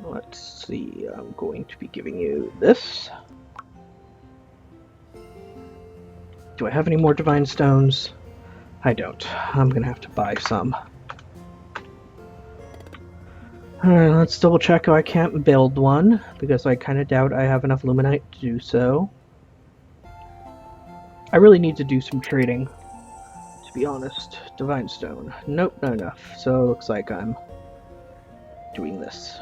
Let's see, I'm going to be giving you this. Do I have any more divine stones? I don't. I'm gonna have to buy some. Alright, let's double check. I can't build one, because I kind of doubt I have enough Luminite to do so. I really need to do some trading, to be honest. Divine stone. Nope, not enough. So it looks like I'm doing this.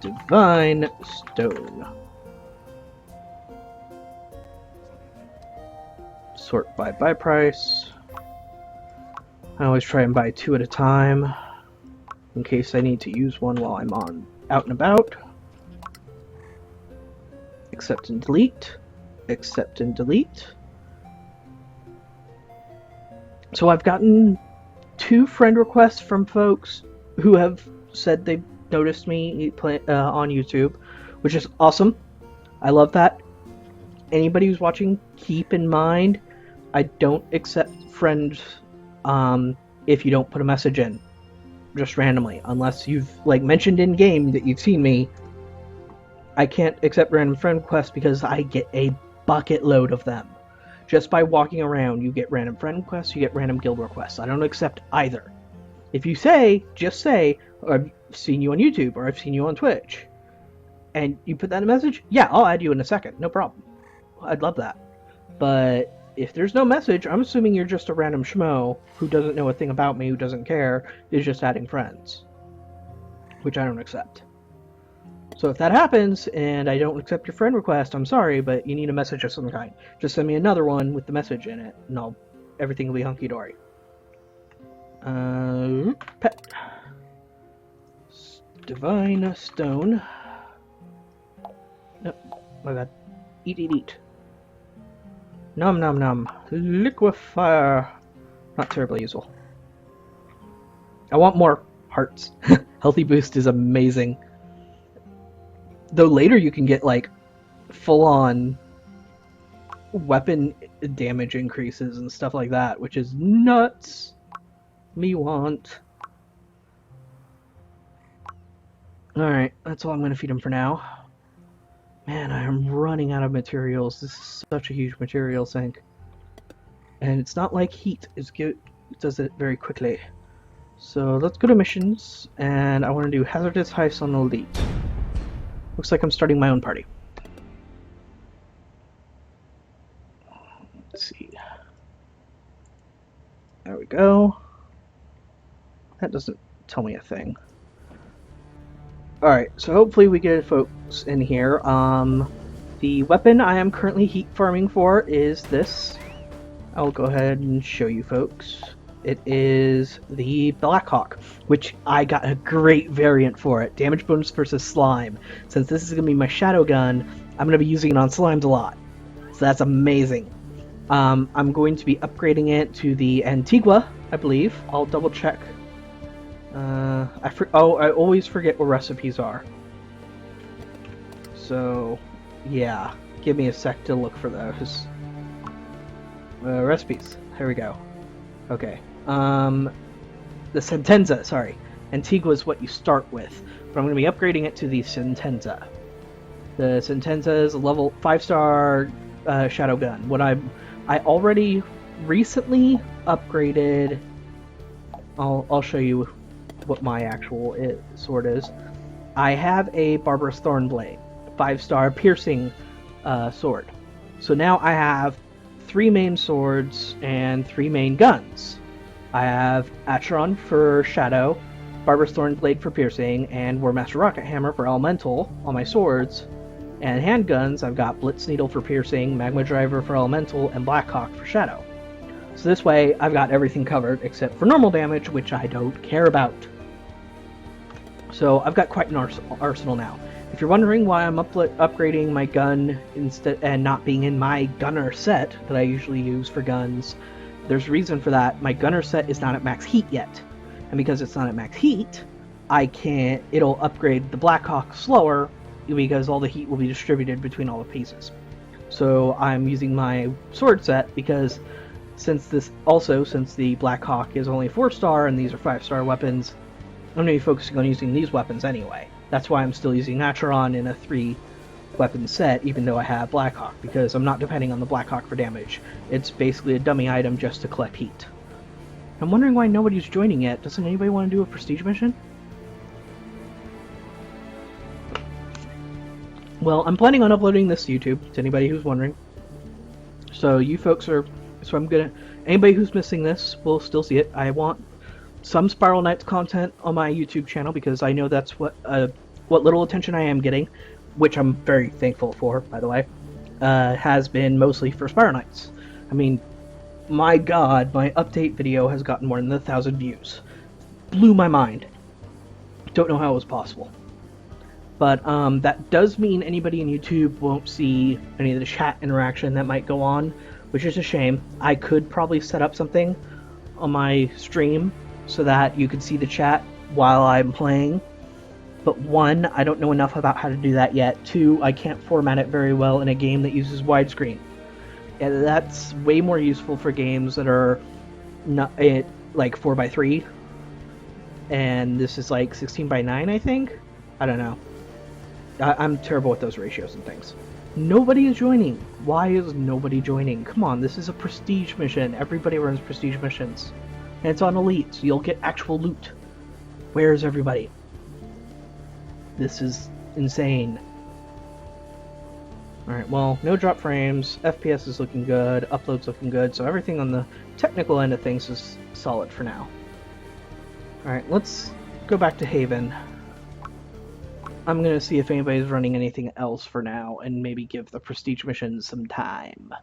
Divine stone. Sort by buy price. I always try and buy 2 at a time, in case I need to use one while I'm out and about. Accept and delete. Accept and delete. So I've gotten 2 friend requests from folks who have said they've noticed me on YouTube, which is awesome. I love that. Anybody who's watching, keep in mind, I don't accept friends if you don't put a message in, just randomly, unless you've mentioned in game that you've seen me. I can't accept random friend requests because I get a bucket load of them. Just by walking around, you get random friend requests, you get random guild requests. I don't accept either. If you just say, I've seen you on YouTube, or I've seen you on Twitch, and you put that in a message, yeah, I'll add you in a second, no problem. I'd love that. But if there's no message, I'm assuming you're just a random schmo who doesn't know a thing about me, who doesn't care, is just adding friends. Which I don't accept. So if that happens, and I don't accept your friend request, I'm sorry, but you need a message of some kind. Just send me another one with the message in it, and everything will be hunky-dory. Pet. Divine stone. Nope, my bad. Eat. Nom nom nom. Liquefier. Not terribly useful. I want more hearts. Healthy boost is amazing. Though later you can get full-on weapon damage increases and stuff like that, which is nuts. Me want. Alright, that's all I'm going to feed him for now. Man, I am running out of materials. This is such a huge material sink. And it's not like heat is good. It does it very quickly. So let's go to missions, and I want to do hazardous heists on elite. Looks like I'm starting my own party. Let's see. There we go. That doesn't tell me a thing. Alright, so hopefully we get folks in here. The weapon I am currently heat farming for is this. I'll go ahead and show you folks. It is the Blackhawk, which I got a great variant for it. Damage bonus versus slime. Since this is going to be my shadow gun, I'm going to be using it on slimes a lot. So that's amazing. I'm going to be upgrading it to the Antigua, I believe. I'll double check. I always forget what recipes are. So, yeah. Give me a sec to look for those. Recipes. Here we go. Okay. The Sentenza, sorry. Antigua is what you start with, but I'm going to be upgrading it to the Sentenza. The Sentenza is a level 5-star shadow gun. I already recently upgraded. I'll show you what my actual sword is. I have a Barbarous Thornblade, 5-star piercing sword. So now I have 3 main swords and 3 main guns. I have Acheron for Shadow, Barbarous Thornblade for piercing, and Warmaster Rocket Hammer for elemental on my swords. And handguns, I've got Blitz Needle for piercing, Magma Driver for elemental, and Blackhawk for shadow. So this way, I've got everything covered except for normal damage, which I don't care about. So I've got quite an arsenal now. If you're wondering why I'm upgrading my gun instead and not being in my gunner set that I usually use for guns, there's a reason for that. My gunner set is not at max heat yet, and because it's not at max heat, it'll upgrade the Blackhawk slower because all the heat will be distributed between all the pieces. So I'm using my sword set because since the Blackhawk is only 4-star and these are 5-star weapons, I'm going to be focusing on using these weapons anyway. That's why I'm still using Acheron in a 3-weapon set, even though I have Blackhawk, because I'm not depending on the Blackhawk for damage. It's basically a dummy item just to collect heat. I'm wondering why nobody's joining yet. Doesn't anybody want to do a prestige mission? Well, I'm planning on uploading this to YouTube, to anybody who's wondering. So you folks are... So I'm gonna... Anybody who's missing this will still see it. I want some Spiral Knights content on my YouTube channel, because I know that's what little attention I am getting, which I'm very thankful for, by the way, has been mostly for Spiral Knights. I mean, my god, my update video has gotten more than 1,000 views. Blew my mind. Don't know how it was possible. But that does mean anybody in YouTube won't see any of the chat interaction that might go on, which is a shame. I could probably set up something on my stream so that you could see the chat while I'm playing. But one, I don't know enough about how to do that yet. Two, I can't format it very well in a game that uses widescreen. And that's way more useful for games that are not like 4:3. And this is like 16:9, I think? I don't know. I'm terrible with those ratios and things. Nobody is joining. Why is nobody joining? Come on, this is a prestige mission. Everybody runs prestige missions. And it's on Elite, so you'll get actual loot. Where's everybody? This is insane. Alright, well, no drop frames, FPS is looking good, upload's looking good, so everything on the technical end of things is solid for now. Alright, let's go back to Haven. I'm gonna see if anybody's running anything else for now, and maybe give the prestige missions some time.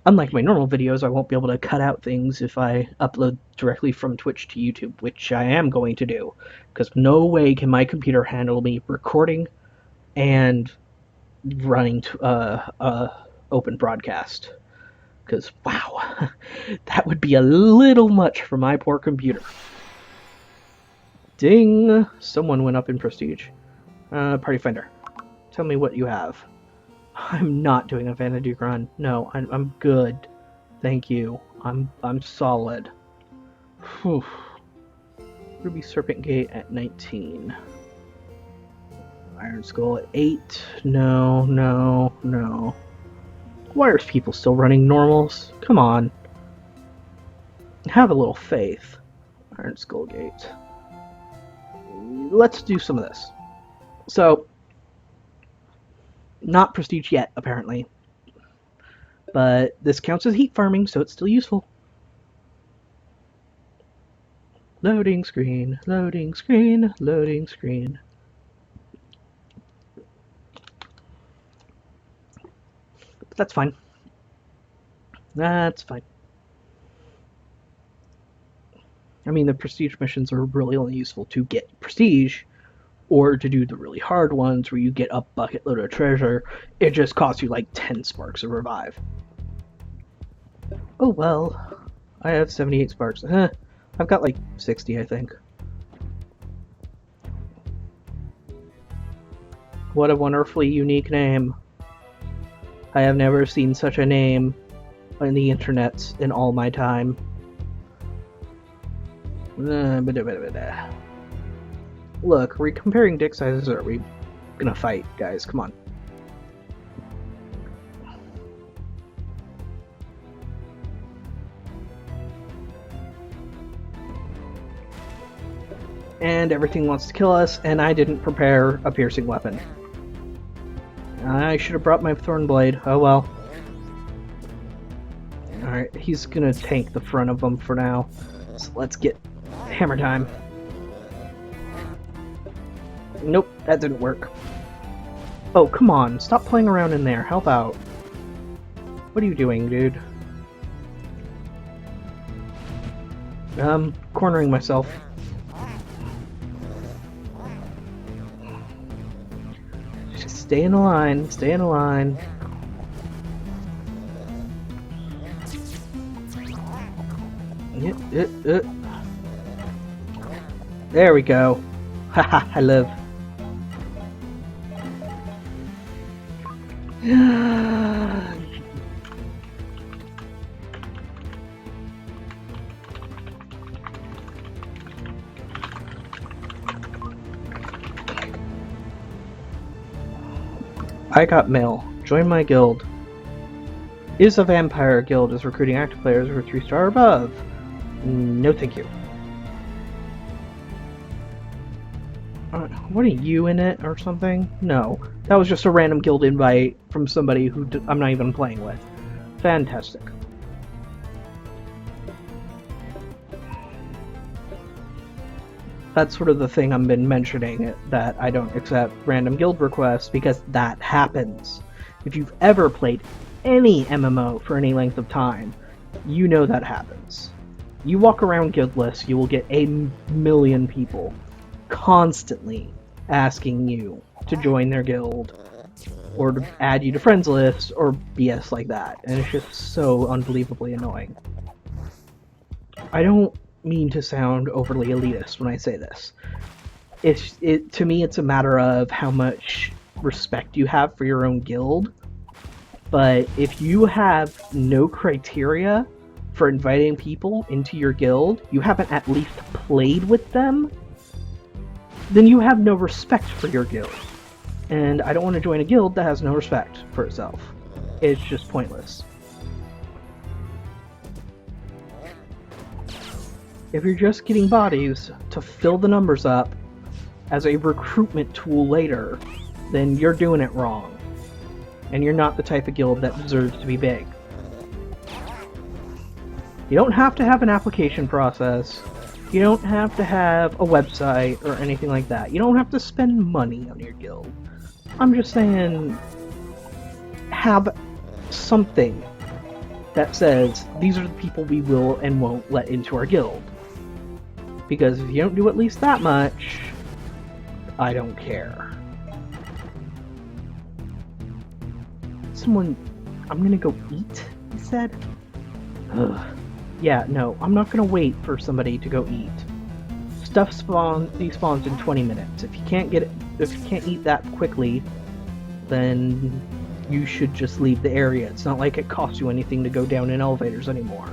Unlike my normal videos, I won't be able to cut out things if I upload directly from Twitch to YouTube, which I am going to do, because no way can my computer handle me recording and running open broadcast. Because, wow, that would be a little much for my poor computer. Ding! Someone went up in prestige. Party Finder, tell me what you have. I'm not doing a Vanity run. No, I'm good. Thank you. I'm solid. Whew. Ruby Serpent Gate at 19. Iron Skull at 8. No, no, no. Why are people still running normals? Come on. Have a little faith. Iron Skull Gate. Let's do some of this. So, not prestige yet, apparently. But this counts as heat farming, so it's still useful. Loading screen, loading screen, loading screen. That's fine. That's fine. I mean, the prestige missions are really only useful to get prestige, or to do the really hard ones where you get a bucket load of treasure. It just costs you like 10 sparks to revive. Oh well, I have 78 sparks. I've got like 60, I think. What a wonderfully unique name. I have never seen such a name on the internet in all my time. Look, are we comparing dick sizes, or are we gonna fight, guys? Come on. And everything wants to kill us, and I didn't prepare a piercing weapon. I should have brought my thorn blade. Oh well. Alright, he's gonna tank the front of them for now. So let's get hammer time. Nope, that didn't work. Oh, come on, stop playing around in there. Help out. What are you doing, dude? Cornering myself. Just stay in the line, stay in the line. There we go. Haha, I live. I got mail. Join my guild. Is a vampire guild is recruiting active players who are 3-star or above. No thank you. What are you in it or something? No. That was just a random guild invite from somebody who I'm not even playing with. Fantastic. That's sort of the thing I've been mentioning, that I don't accept random guild requests, because that happens. If you've ever played any MMO for any length of time, you know that happens. You walk around guildless, you will get a million people constantly asking you to join their guild, or to add you to friends lists, or BS like that, and it's just so unbelievably annoying. I don't mean to sound overly elitist when I say this. To me, it's a matter of how much respect you have for your own guild. But if you have no criteria for inviting people into your guild, you haven't at least played with them, then you have no respect for your guild. And I don't want to join a guild that has no respect for itself. It's just pointless. If you're just getting bodies to fill the numbers up as a recruitment tool later, then you're doing it wrong. And you're not the type of guild that deserves to be big. You don't have to have an application process. You don't have to have a website or anything like that. You don't have to spend money on your guild. I'm just saying, have something that says, these are the people we will and won't let into our guild. Because if you don't do at least that much, I don't care. Someone... I'm gonna go eat, he said? Ugh. Yeah, no, I'm not gonna wait for somebody to go eat. Stuff despawns in 20 minutes. If you can't eat that quickly, then you should just leave the area. It's not like it costs you anything to go down in elevators anymore.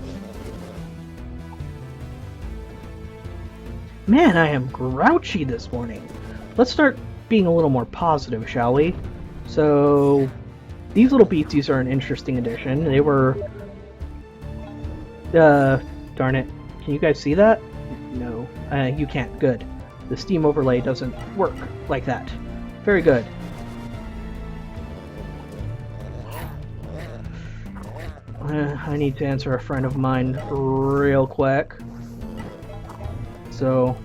Man, I am grouchy this morning. Let's start being a little more positive, shall we? So, these little beasties are an interesting addition. They were... darn it. Can you guys see that? No. You can't. Good. The Steam overlay doesn't work like that. Very good. I need to answer a friend of mine real quick. So...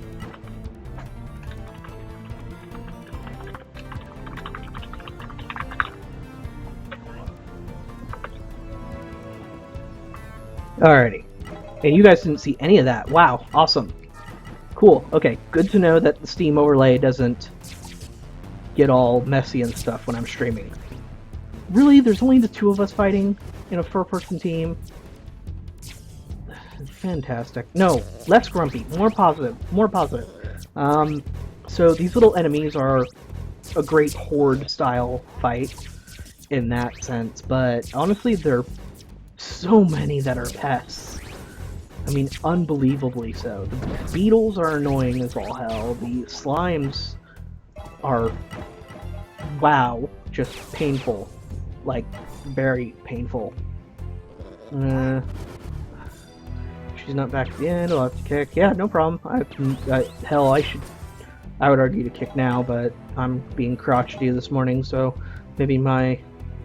Alrighty. And you guys didn't see any of that. Wow, awesome. Cool, okay, good to know that the Steam overlay doesn't get all messy and stuff when I'm streaming. Really? There's only the two of us fighting in a 4-person team? Fantastic. No, less grumpy, more positive, more positive. So these little enemies are a great horde-style fight in that sense, but honestly, there are so many that are pests. I mean, unbelievably so. The beetles are annoying as all hell. The slimes are, wow, just painful. Like, very painful. She's not back at the end, I'll have to kick. Yeah, no problem. Hell, I would argue to kick now, but I'm being crotchety this morning, so maybe my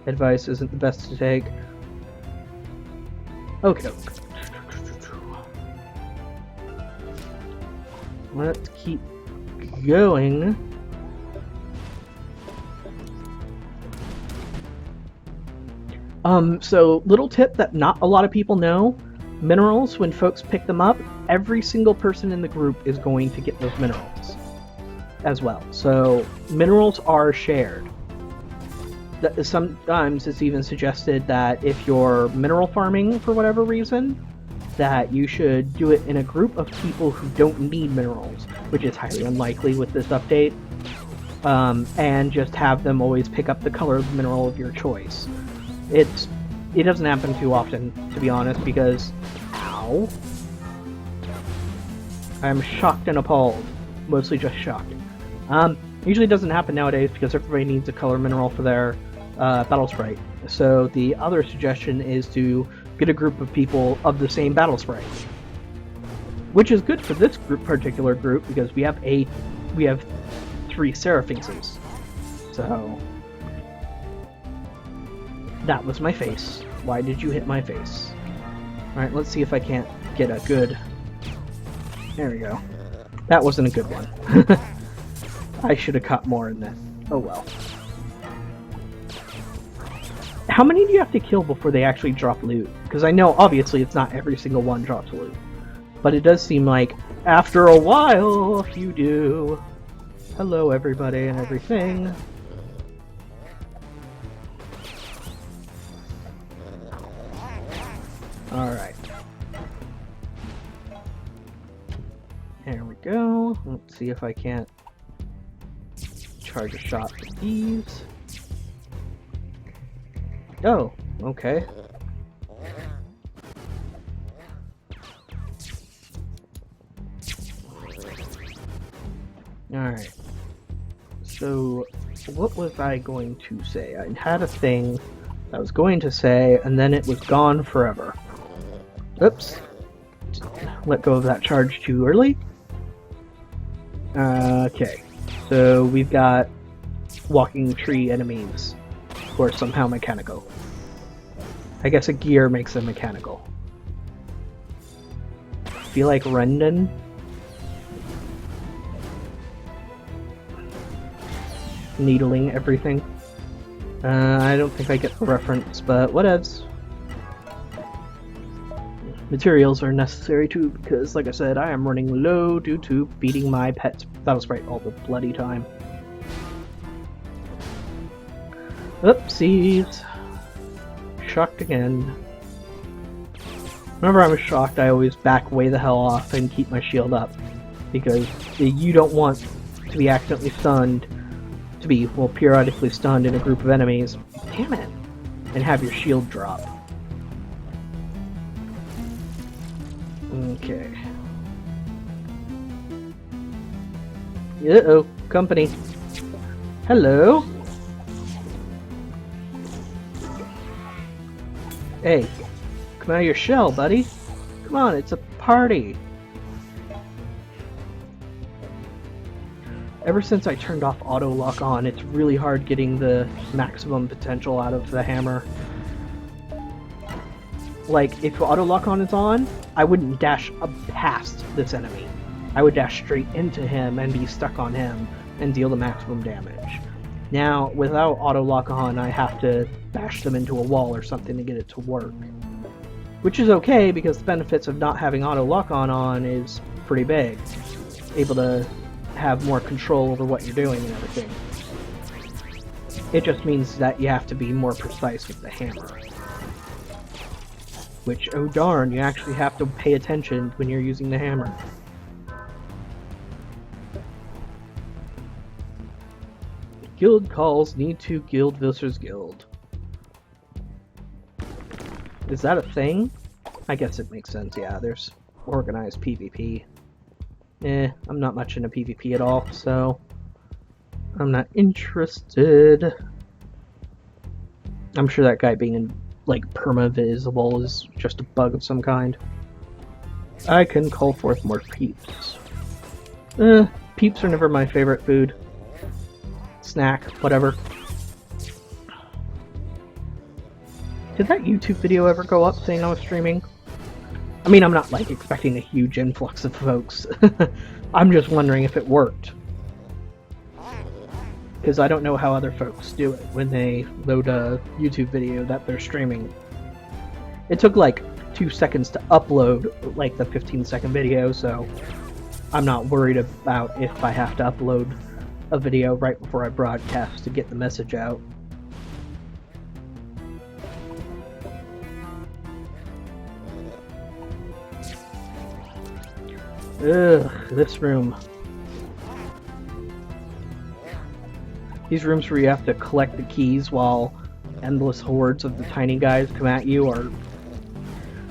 advice isn't the best to take. Okay. Let's keep going. So little tip that not a lot of people know, minerals, when folks pick them up, every single person in the group is going to get those minerals as well. So minerals are shared. Sometimes it's even suggested that if you're mineral farming for whatever reason, that you should do it in a group of people who don't need minerals, which is highly unlikely with this update, and just have them always pick up the color of the mineral of your choice. It doesn't happen too often, to be honest, because... Ow. I'm shocked and appalled. Mostly just shocked. Usually doesn't happen nowadays because everybody needs a color mineral for their battle sprite. So the other suggestion is to get a group of people of the same battle sprite, which is good for this particular group because we have 3 Seraphixes. So that was my face. Why did you hit my face? Alright, let's see if I can't get a good... There we go. That wasn't a good one. I should have caught more in this. Oh well. How many do you have to kill before they actually drop loot? Because I know, obviously, it's not every single one drops loot. But it does seem like, after a while, you do. Hello, everybody and everything. Alright. There we go. Let's see if I can't charge a shot for these. Oh, okay. Alright. So, what was I going to say? I had a thing I was going to say, and then it was gone forever. Oops. Let go of that charge too early. Okay. So, we've got walking tree enemies, who are somehow mechanical. I guess a gear makes them mechanical. I feel like Rendon. Needling everything. I don't think I get the reference, but whatevs. Materials are necessary too, because like I said, I am running low due to feeding my pets battle sprite all the bloody time. Oopsies. Shocked again. Whenever I'm shocked, I always back way the hell off and keep my shield up. Because you don't want to be accidentally stunned, to be, well, periodically stunned in a group of enemies. Damn it! And have your shield drop. Okay. Uh-oh, company. Hello? Hey, come out of your shell, buddy. Come on, it's a party. Ever since I turned off auto lock on, it's really hard getting the maximum potential out of the hammer. Like, if auto lock on is on, I wouldn't dash up past this enemy. I would dash straight into him and be stuck on him and deal the maximum damage. Now, without auto lock on, I have to bash them into a wall or something to get it to work. Which is okay, because the benefits of not having auto lock on is pretty big. Able to have more control over what you're doing and everything. It just means that you have to be more precise with the hammer. Which, oh darn, you actually have to pay attention when you're using the hammer. Guild calls need to guild versus guild. Is that a thing? I guess it makes sense, yeah, there's organized PvP. I'm not much into PvP at all, so I'm not interested. I'm sure that guy being like perma-visible is just a bug of some kind. I can call forth more peeps. Peeps are never my favorite food. Snack, whatever. Did that YouTube video ever go up saying I was streaming? I mean, I'm not like expecting a huge influx of folks. I'm just wondering if it worked. Because I don't know how other folks do it when they load a YouTube video that they're streaming. It took like 2 seconds to upload like the 15-second video, so I'm not worried about if I have to upload a video right before I broadcast to get the message out. Ugh, this room. These rooms where you have to collect the keys while endless hordes of the tiny guys come at you are...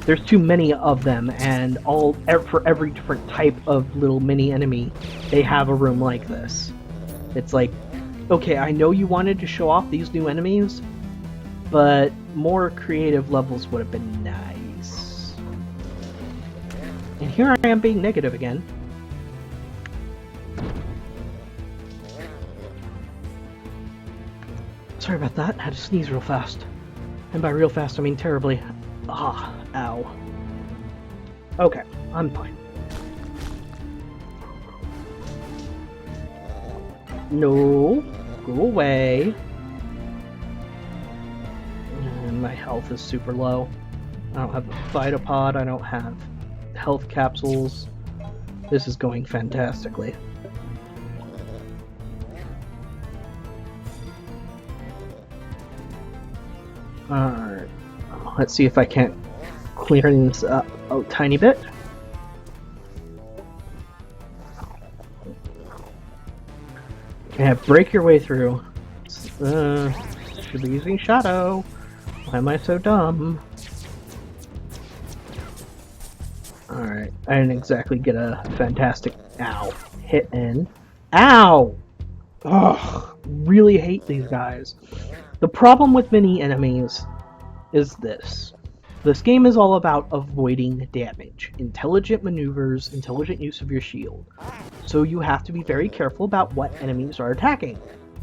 There's too many of them, and for every different type of little mini enemy, they have a room like this. It's like, okay, I know you wanted to show off these new enemies, but more creative levels would have been nice. And here I am being negative again. Sorry about that, I had to sneeze real fast. And by real fast, I mean terribly. Ah, ow. Okay, I'm fine. No, go away. And my health is super low. I don't have a Phytopod, I don't have health capsules. This is going fantastically. Alright, let's see if I can't clear this up a tiny bit. Yeah, break your way through. Should be using Shadow. Why am I so dumb? Alright, I didn't exactly get a fantastic hit in. Ow! Ugh, really hate these guys. The problem with mini enemies is this. This game is all about avoiding damage, intelligent maneuvers, intelligent use of your shield. So you have to be very careful about what enemies are attacking,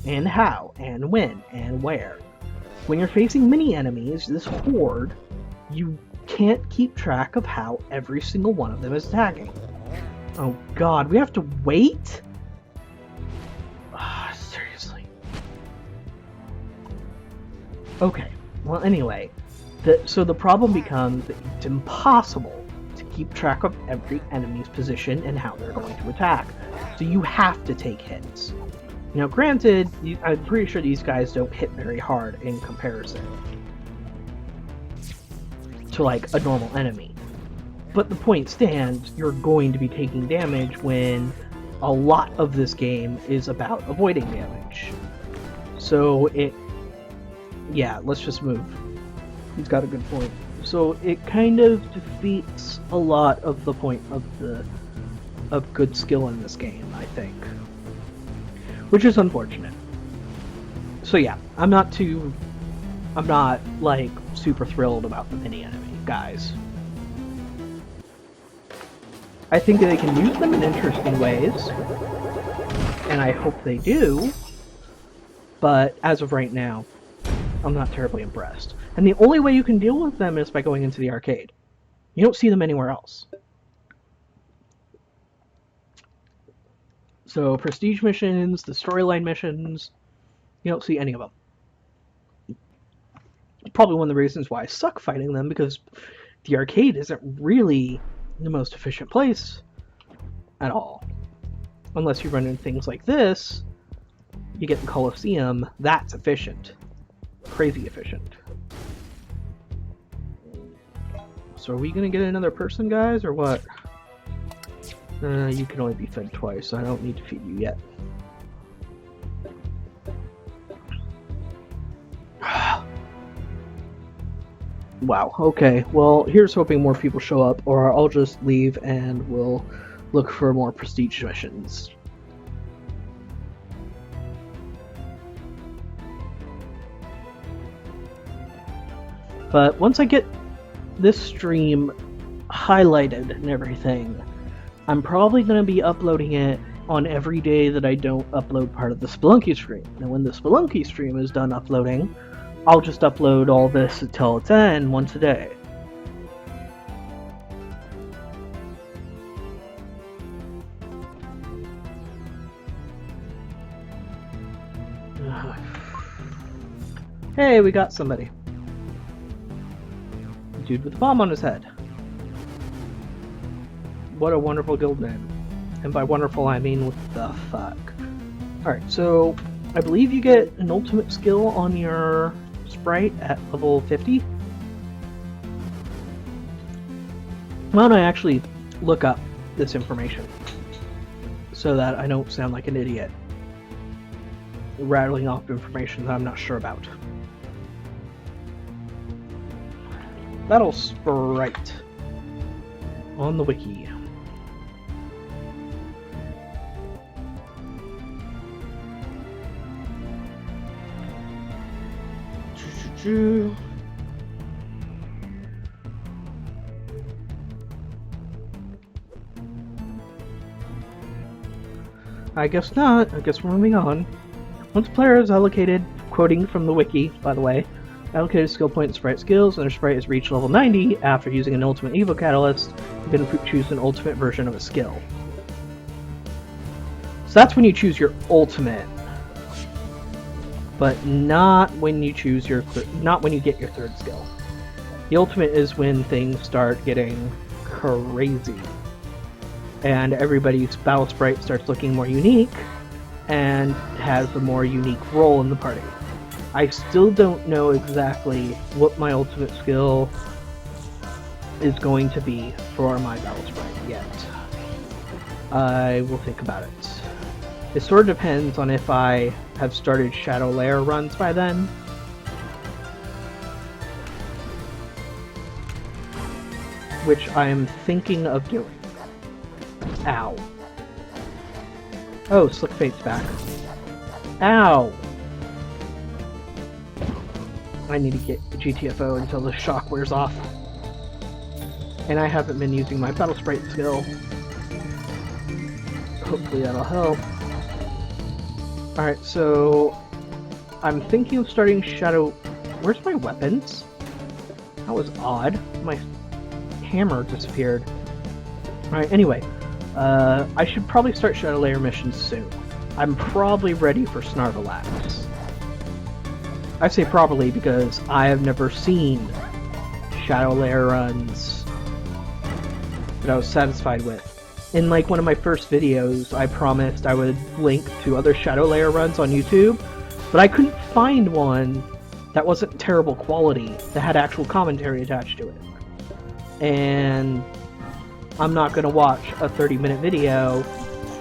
and how, and when, and where. When you're facing mini enemies, this horde, you can't keep track of how every single one of them is attacking. Oh god, we have to wait? Seriously. Okay, well anyway, so the problem becomes that it's impossible to keep track of every enemy's position and how they're going to attack. So you have to take hits. Now granted, I'm pretty sure these guys don't hit very hard in comparison to like a normal enemy. But the point stands, you're going to be taking damage when a lot of this game is about avoiding damage. So yeah, let's just move. He's got a good point. So it kind of defeats a lot of the point of good skill in this game, I think. Which is unfortunate. So yeah, I'm not like super thrilled about the mini enemy guys. I think they can use them in interesting ways, and I hope they do, but as of right now, I'm not terribly impressed. And the only way you can deal with them is by going into the arcade. You don't see them anywhere else. So prestige missions, the storyline missions, you don't see any of them. Probably one of the reasons why I suck fighting them, because the arcade isn't really the most efficient place at all. Unless you run into things like this, you get the Colosseum, that's efficient. Crazy efficient. So are we gonna get another person, guys, or what? You can only be fed twice, so I don't need to feed you yet. Wow, okay. Well, here's hoping more people show up, or I'll just leave and we'll look for more prestige missions. But once I get this stream highlighted and everything, I'm probably going to be uploading it on every day that I don't upload part of the Spelunky stream. And when the Spelunky stream is done uploading, I'll just upload all this until it's end once a day. Hey, we got somebody. Dude with a bomb on his head. What a wonderful guild name. And by wonderful, I mean what the fuck. Alright, so I believe you get an ultimate skill on your sprite at level 50. Why don't I actually look up this information so that I don't sound like an idiot rattling off information that I'm not sure about. Battle sprite on the wiki. Shoo. I guess not. I guess we're moving on. Once a player is allocated, quoting from the wiki, by the way, allocated skill point and sprite skills, and their sprite has reached level 90 after using an ultimate Evo Catalyst, you can choose an ultimate version of a skill. So that's when you choose your ultimate, but not when you choose your not when you get your third skill. The ultimate is when things start getting crazy, and everybody's battle sprite starts looking more unique and has a more unique role in the party. I still don't know exactly what my ultimate skill is going to be for my battle sprite yet. I will think about it. It sort of depends on if I have started Shadow Lair runs by then. Which I am thinking of doing. Ow. Oh, Slick Fate's back. Ow! I need to get GTFO until the shock wears off. And I haven't been using my battle sprite skill. Hopefully that'll help. Alright, so I'm thinking of starting Shadow... Where's my weapons? That was odd. My hammer disappeared. Alright, anyway. I should probably start Shadow Lair missions soon. I'm probably ready for Snarvalax. I say probably because I have never seen Shadow Lair runs that I was satisfied with. In like one of my first videos, I promised I would link to other Shadow Lair runs on YouTube, but I couldn't find one that wasn't terrible quality, that had actual commentary attached to it. And I'm not going to watch a 30-minute video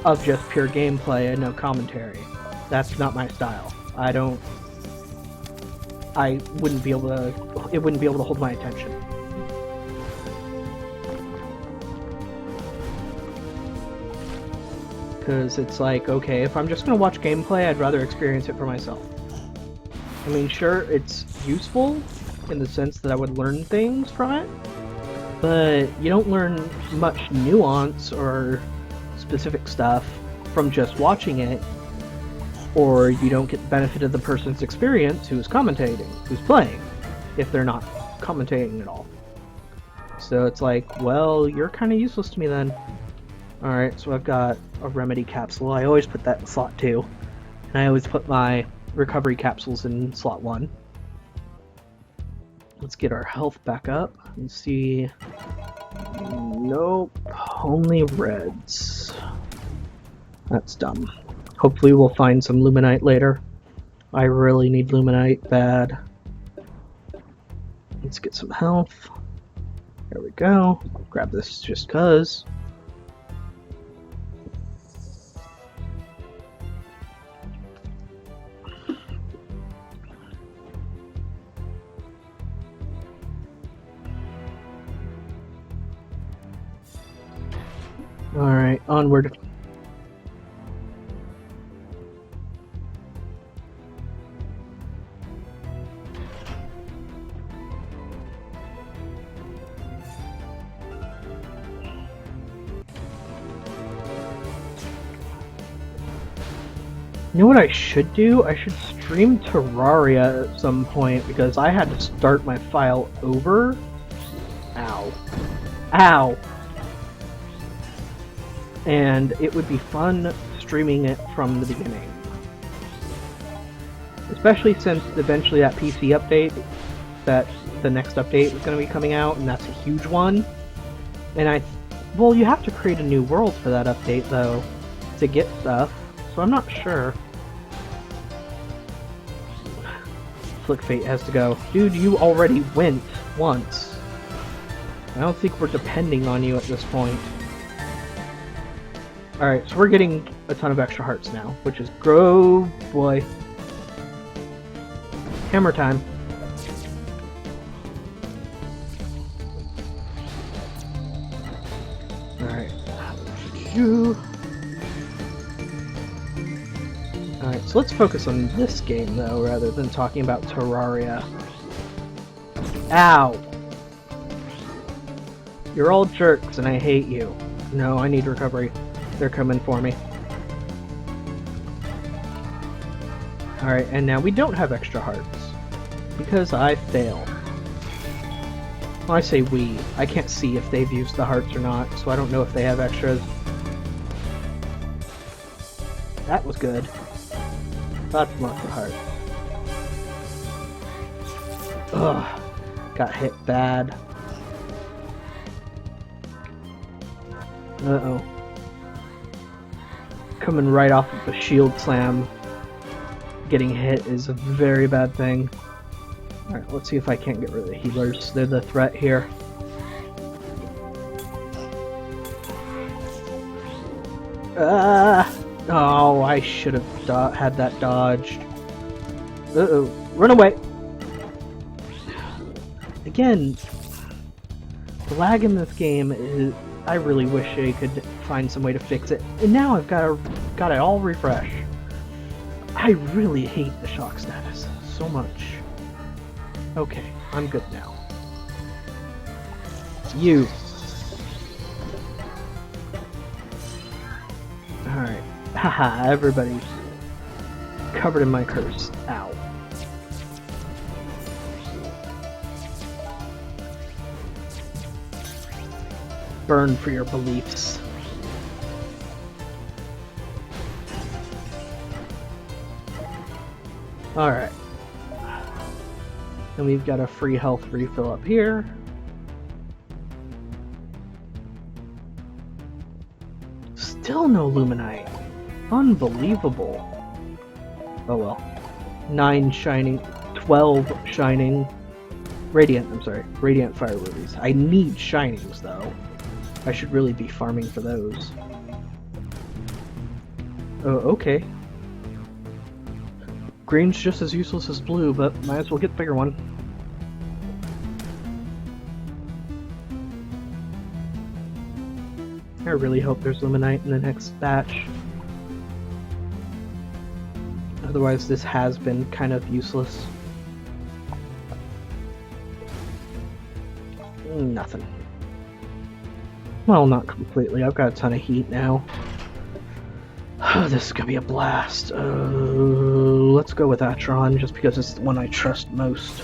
of just pure gameplay and no commentary. That's not my style. I wouldn't be able to, it wouldn't be able to hold my attention. Because it's like, okay, if I'm just going to watch gameplay, I'd rather experience it for myself. I mean, sure, it's useful in the sense that I would learn things from it, but you don't learn much nuance or specific stuff from just watching it, or you don't get the benefit of the person's experience who's commentating, who's playing, if they're not commentating at all. So it's like, well, you're kind of useless to me then. Alright, so I've got a remedy capsule. I always put that in slot 2. And I always put my recovery capsules in slot 1. Let's get our health back up and see. Nope, only reds. That's dumb. Hopefully we'll find some Luminite later. I really need Luminite bad. Let's get some health. There we go. Grab this just cuz. Alright, onward. You know what I should do? I should stream Terraria at some point because I had to start my file over. Ow. Ow! And it would be fun streaming it from the beginning. Especially since eventually that PC update, that the next update is going to be coming out, and that's a huge one. And well, you have to create a new world for that update though, to get stuff. So I'm not sure. Slick Fate has to go. Dude, you already went once. I don't think we're depending on you at this point. Alright, so we're getting a ton of extra hearts now, which is grow boy. Hammer time. Alright. Alright, so let's focus on this game though, rather than talking about Terraria. Ow! You're all jerks and I hate you. No, I need recovery. They're coming for me. Alright, and now we don't have extra hearts. Because I failed. Well, I say we. I can't see if they've used the hearts or not, so I don't know if they have extras. That was good. That's lots of hearts. Ugh. Got hit bad. Uh-oh. Coming right off of the shield slam. Getting hit is a very bad thing. Alright, let's see if I can't get rid of the healers. They're the threat here. Oh, I should have had that dodged. Uh-oh. Run away! Again, the lag in this game is... I really wish I could find some way to fix it. And now I've got it all refresh. I really hate the shock status so much. Okay, I'm good now. You. Alright. Haha, everybody's covered in my curse. Ow. Burn for your beliefs. Alright. And we've got a free health refill up here. Still no Luminite. Unbelievable. Oh well. 9 shining, 12 shining. Radiant, I'm sorry. Radiant fire rubies. I need shinings though. I should really be farming for those. Oh, okay. Green's just as useless as blue, but might as well get the bigger one. I really hope there's Luminite in the next batch. Otherwise this has been kind of useless. Nothing. Well, not completely. I've got a ton of heat now. This is gonna be a blast. Let's go with Atron, just because it's the one I trust most.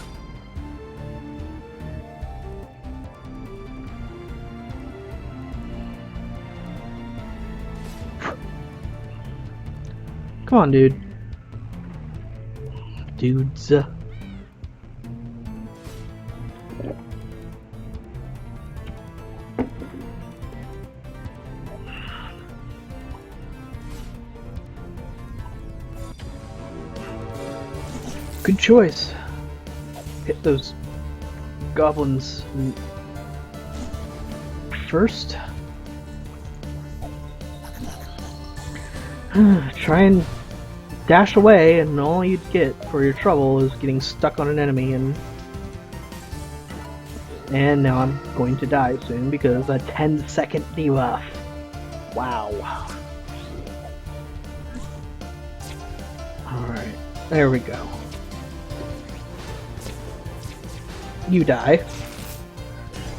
Come on, dude. Dudes. Good choice. Hit those goblins first. Try and dash away, and all you'd get for your trouble is getting stuck on an enemy, and now I'm going to die soon because a 10-second debuff. Wow. Alright, there we go. You die.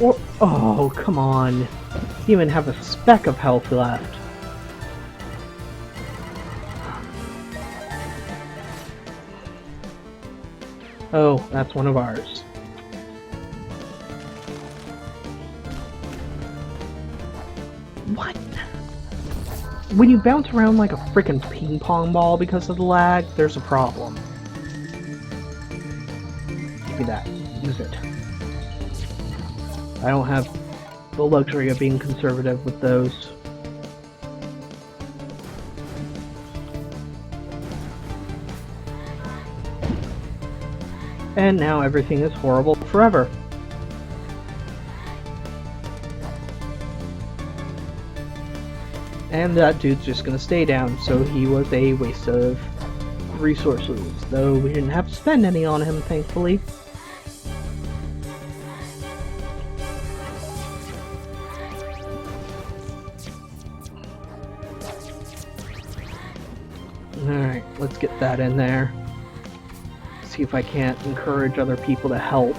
Or, oh, come on. You even have a speck of health left. Oh, that's one of ours. What? When you bounce around like a frickin' ping pong ball because of the lag, there's a problem. Give me that. Use it. I don't have the luxury of being conservative with those. And now everything is horrible forever. And that dude's just gonna stay down, so he was a waste of resources, though we didn't have to spend any on him, thankfully. Alright, let's get that in there. See if I can't encourage other people to help.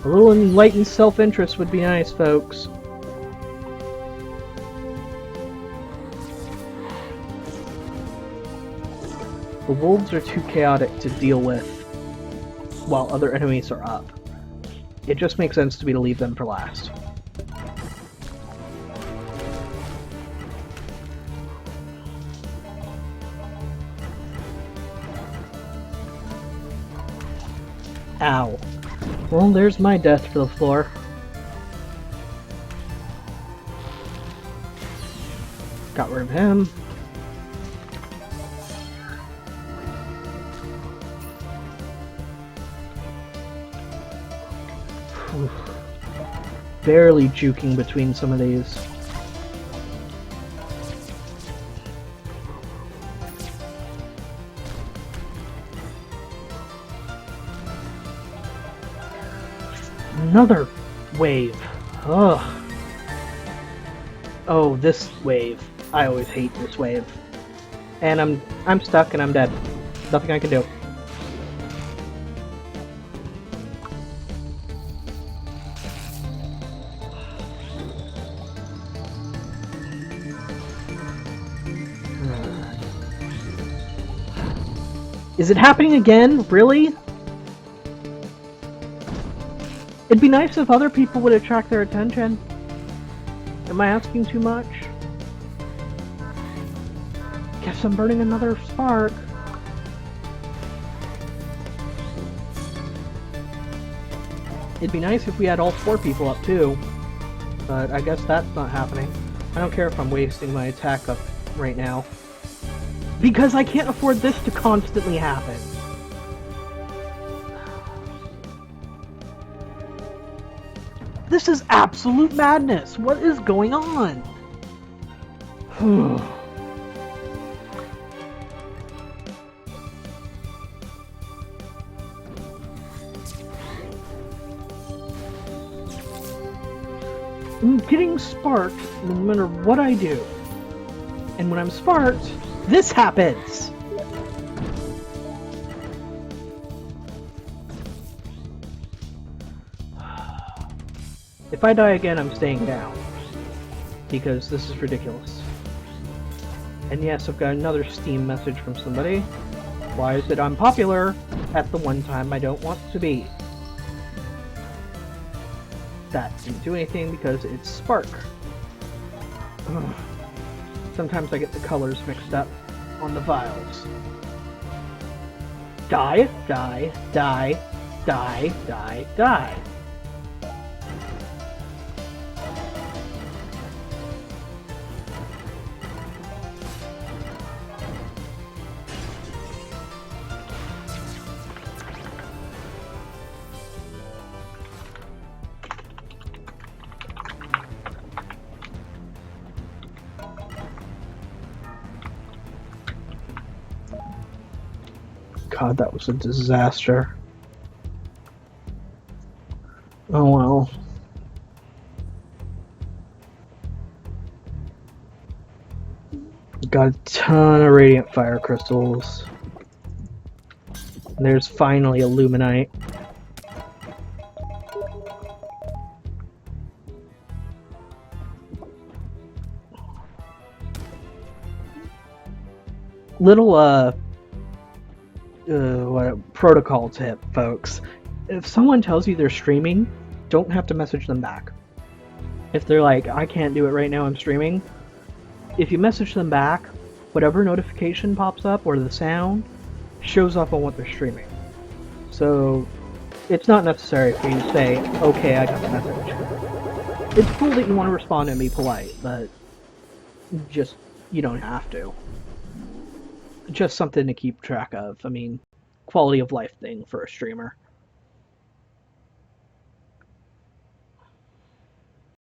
A little enlightened self-interest would be nice, folks. The wolves are too chaotic to deal with while other enemies are up. It just makes sense to me to leave them for last. Ow. Well, there's my death for the floor. Got rid of him. Barely juking between some of these. Another wave. Ugh. Oh, this wave. I always hate this wave. And I'm stuck and I'm dead. Nothing I can do. Is it happening again? Really? It'd be nice if other people would attract their attention. Am I asking too much? Guess I'm burning another spark. It'd be nice if we had all 4 people up too, but I guess that's not happening. I don't care if I'm wasting my attack up right now, because I can't afford this to constantly happen. This is absolute madness! What is going on? I'm getting sparked no matter what I do. And when I'm sparked, this happens! If I die again, I'm staying down. Because this is ridiculous. And yes, I've got another Steam message from somebody. Why is it unpopular at the one time I don't want to be? That didn't do anything because it's Spark. Ugh. Sometimes I get the colors mixed up on the vials. Die, die, die, die, die, die. God, that was a disaster. Oh well. Got a ton of radiant fire crystals. And there's finally a Luminite. Little what protocol tip, folks. If someone tells you they're streaming, don't have to message them back. If they're like, I can't do it right now, I'm streaming, if you message them back, whatever notification pops up or the sound shows up on what they're streaming. So it's not necessary for you to say, okay, I got the message. It's cool that you want to respond and be polite, but just, you don't have to. Just something to keep track of. I mean, quality of life thing for a streamer.